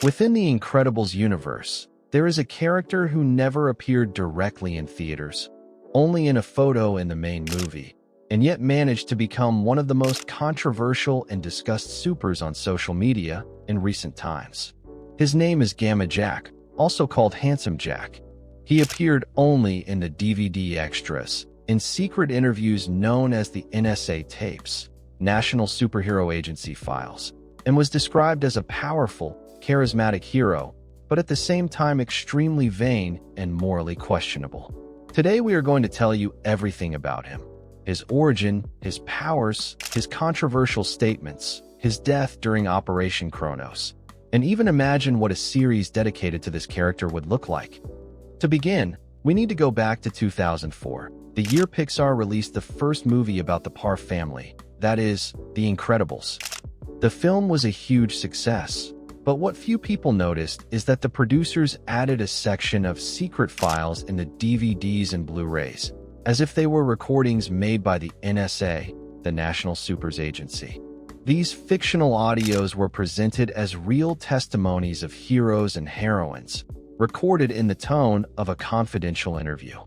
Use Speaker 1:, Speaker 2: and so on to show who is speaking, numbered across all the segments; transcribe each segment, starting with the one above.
Speaker 1: Within the Incredibles universe, there is a character who never appeared directly in theaters, only in a photo in the main movie, and yet managed to become one of the most controversial and discussed supers on social media in recent times. His name is Gamma Jack, also called Handsome Jack. He appeared only in the DVD extras, in secret interviews known as the NSA Tapes, National Superhero Agency Files, and was described as a powerful, charismatic hero, but at the same time extremely vain and morally questionable. Today we are going to tell you everything about him: his origin, his powers, his controversial statements, his death during Operation Kronos, and even imagine what a series dedicated to this character would look like. To begin, we need to go back to 2004, the year Pixar released the first movie about the Parr family, that is, The Incredibles. The film was a huge success, but what few people noticed is that the producers added a section of secret files in the DVDs and Blu-rays, as if they were recordings made by the NSA, the National Supers Agency. These fictional audios were presented as real testimonies of heroes and heroines, recorded in the tone of a confidential interview.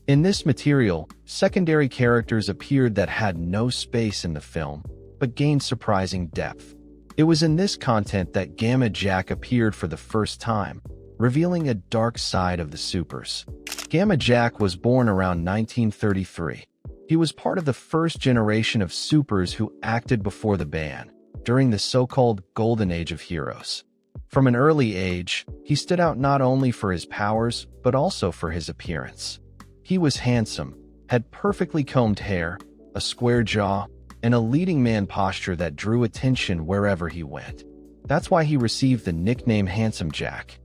Speaker 1: In this material, secondary characters appeared that had no space in the film, but gained surprising depth. It was in this content that Gamma Jack appeared for the first time, revealing a dark side of the supers. Gamma Jack was born around 1933. He was part of the first generation of supers who acted before the ban, during the so-called Golden Age of Heroes. From an early age, he stood out not only for his powers, but also for his appearance. He was handsome, had perfectly combed hair, a square jaw, and a leading man posture that drew attention wherever he went. That's why he received the nickname Handsome Jack.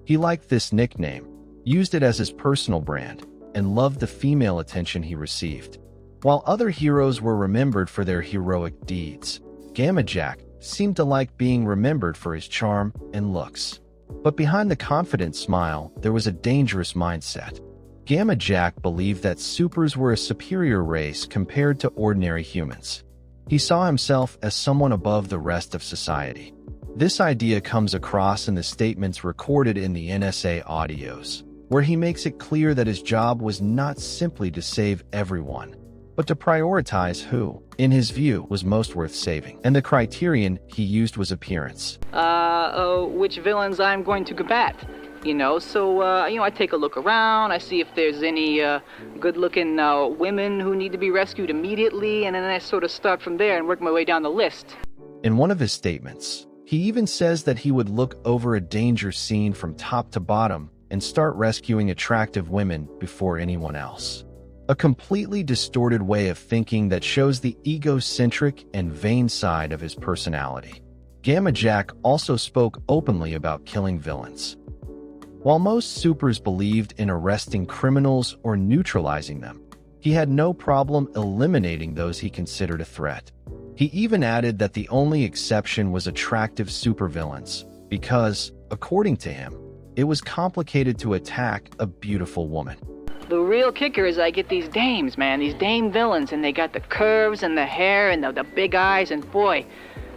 Speaker 1: He liked this nickname, used it as his personal brand, and loved the female attention he received. While other heroes were remembered for their heroic deeds, Gamma Jack seemed to like being remembered for his charm and looks. But behind the confident smile, there was a dangerous mindset. Gamma Jack believed that supers were a superior race compared to ordinary humans. He saw himself as someone above the rest of society. This idea comes across in the statements recorded in the NSA audios, where he makes it clear that his job was not simply to save everyone, but to prioritize who, in his view, was most worth saving. And the criterion he used was appearance.
Speaker 2: Which villains I'm going to combat. So I take a look around, I see if there's any good-looking women who need to be rescued immediately, and then I sort of start from there and work my way down the list.
Speaker 1: In one of his statements, he even says that he would look over a danger scene from top to bottom and start rescuing attractive women before anyone else. A completely distorted way of thinking that shows the egocentric and vain side of his personality. Gamma Jack also spoke openly about killing villains. While most supers believed in arresting criminals or neutralizing them, he had no problem eliminating those he considered a threat. He even added that the only exception was attractive supervillains, because, according to him, it was complicated to attack a beautiful woman.
Speaker 2: The real kicker is I get these dames, man, these dame villains, and they got the curves and the hair and the big eyes, and boy,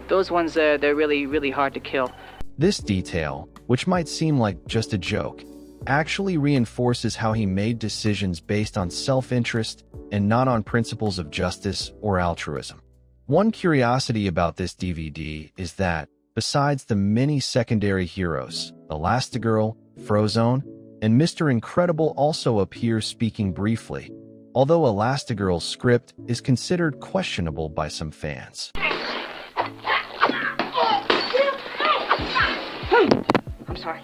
Speaker 2: those ones, they're really, really hard to kill.
Speaker 1: This detail, which might seem like just a joke, actually reinforces how he made decisions based on self-interest and not on principles of justice or altruism. One curiosity about this DVD is that, besides the many secondary heroes, Elastigirl, Frozone, and Mr. Incredible also appear speaking briefly, although Elastigirl's script is considered questionable by some fans.
Speaker 2: I'm sorry.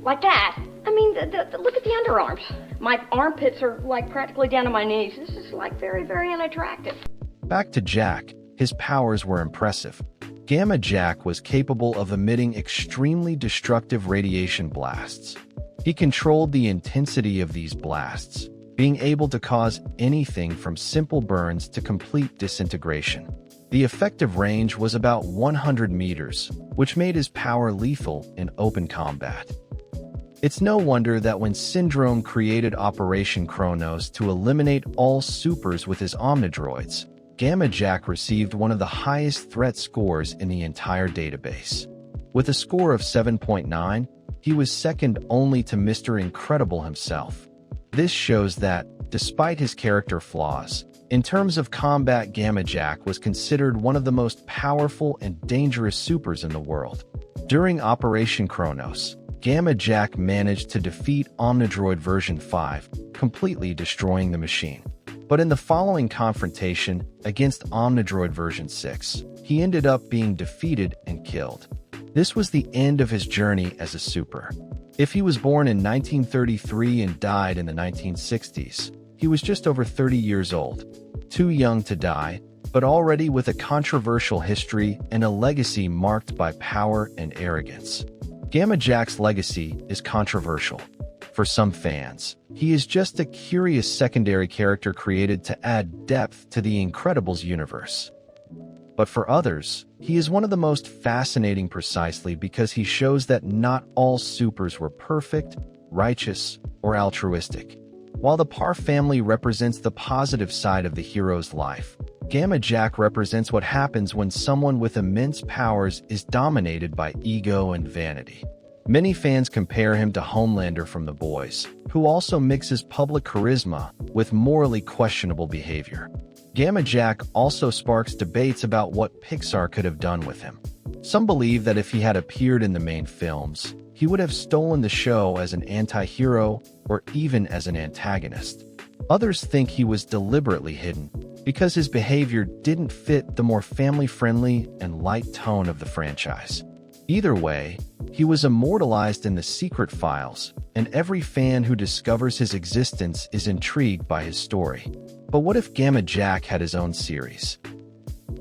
Speaker 3: Like that. I mean, look at the underarms. My armpits are like practically down to my knees. This is like very, very unattractive.
Speaker 1: Back to Jack, his powers were impressive. Gamma Jack was capable of emitting extremely destructive radiation blasts. He controlled the intensity of these blasts, being able to cause anything from simple burns to complete disintegration. The effective range was about 100 meters, which made his power lethal in open combat. It's no wonder that when Syndrome created Operation Kronos to eliminate all supers with his Omnidroids, Gamma Jack received one of the highest threat scores in the entire database. With a score of 7.9, he was second only to Mr. Incredible himself. This shows that, despite his character flaws, in terms of combat, Gamma Jack was considered one of the most powerful and dangerous supers in the world. During Operation Kronos, Gamma Jack managed to defeat Omnidroid version 5, completely destroying the machine. But in the following confrontation against Omnidroid version 6, he ended up being defeated and killed. This was the end of his journey as a super. If he was born in 1933 and died in the 1960s, he was just over 30 years old. Too young to die, but already with a controversial history and a legacy marked by power and arrogance. Gamma Jack's legacy is controversial. For some fans, he is just a curious secondary character created to add depth to the Incredibles universe. But for others, he is one of the most fascinating precisely because he shows that not all supers were perfect, righteous, or altruistic. While the Parr family represents the positive side of the hero's life, Gamma Jack represents what happens when someone with immense powers is dominated by ego and vanity. Many fans compare him to Homelander from The Boys, who also mixes public charisma with morally questionable behavior. Gamma Jack also sparks debates about what Pixar could have done with him. Some believe that if he had appeared in the main films, he would have stolen the show as an anti-hero or even as an antagonist. Others think he was deliberately hidden because his behavior didn't fit the more family-friendly and light tone of the franchise. Either way, he was immortalized in the Secret Files, and every fan who discovers his existence is intrigued by his story. But what if Gamma Jack had his own series?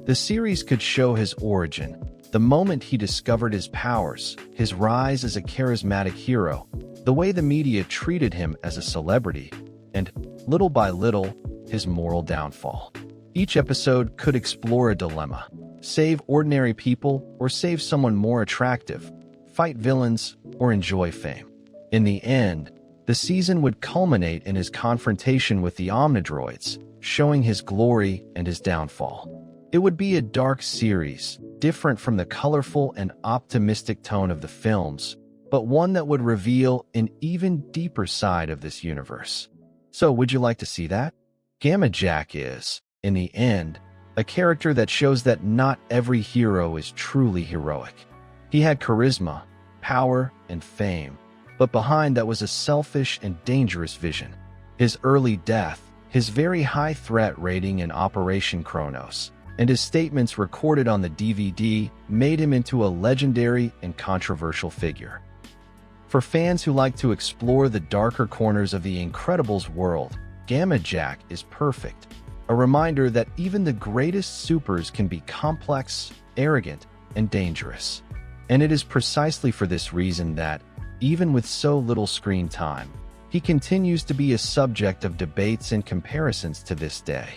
Speaker 1: The series could show his origin, the moment he discovered his powers, his rise as a charismatic hero, the way the media treated him as a celebrity, and, little by little, his moral downfall. Each episode could explore a dilemma: save ordinary people or save someone more attractive, fight villains or enjoy fame. In the end, the season would culminate in his confrontation with the Omnidroids, showing his glory and his downfall. It would be a dark series, different from the colorful and optimistic tone of the films, but one that would reveal an even deeper side of this universe. So, would you like to see that? Gamma Jack is, in the end, a character that shows that not every hero is truly heroic. He had charisma, power, and fame, but behind that was a selfish and dangerous vision. His early death, his very high threat rating in Operation Kronos, and his statements recorded on the DVD made him into a legendary and controversial figure. For fans who like to explore the darker corners of the Incredibles world, Gamma Jack is perfect. A reminder that even the greatest supers can be complex, arrogant, and dangerous. And it is precisely for this reason that, even with so little screen time, he continues to be a subject of debates and comparisons to this day.